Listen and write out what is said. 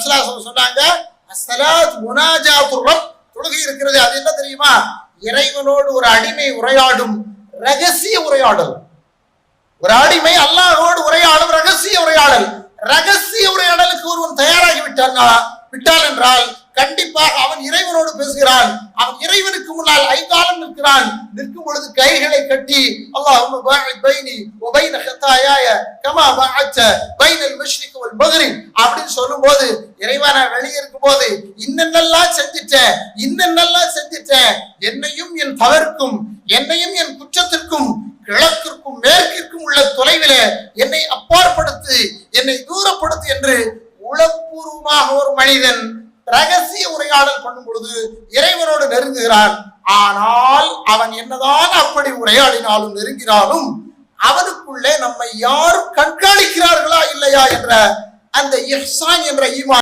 ஸல்லல்லாஹு சொன்னாங்க, அஸ்ஸலாத் முனாஜாத்துர் ரப், தொழுகை இருக்கிறது, அது என்ன தெரியுமா? இறைவனோடு ஒரு அடிமை உரையாடும் ரகசிய உரையாடல். ஒரு அடிமை அல்லாஹ்வோடு உரையாடும் ரகசிய உரையாடல். ரகசிய உரையாடலுக்கு ஒருவன் தயாராகி விட்டால் என்றால் கண்டிப்பாக அவன் இறைவனோடு பேசுகிறான். அவன் இறைவனுக்கு முன்னால் ஐகாலம் நிற்கிறான். நிற்கும் பொழுது கைகளை கட்டி அல்லாஹும்ம பாஇத் பைனி வ பைன ஹதாயாய கமா பஅத்த பைனல் மஷ்ரிக் வல் மக்ரிப் அப்படின்னு சொல்லும்போது, இறைவா நான் வெளியே இருக்கும்போது இன்னென்னெல்லாம் செஞ்சிட்டேன், என்னையும் என் தவறுக்கும் என்னையும் என் குற்றத்திற்கும் கிழக்கிற்கும் மேற்கிற்கும் உள்ள தொலைவில என்னை அப்பாற்படுத்து, என்னை தூரப்படுத்து என்று உளப்பூர்வமாக ஒரு மனிதன் ரகசிய உரையாடல் பண்ணும் பொழுது இறைவனோடு நெருங்குகிறான். ஆனால் அவன் என்னதான் அப்படி உரையாடினாலும் நெருங்கினாலும் அவனுக்குள்ளே நம்மை யாரும் கண்காணிக்கிறார்களா இல்லையா என்ற அந்த இஹ்சான் என்ற ஈமான்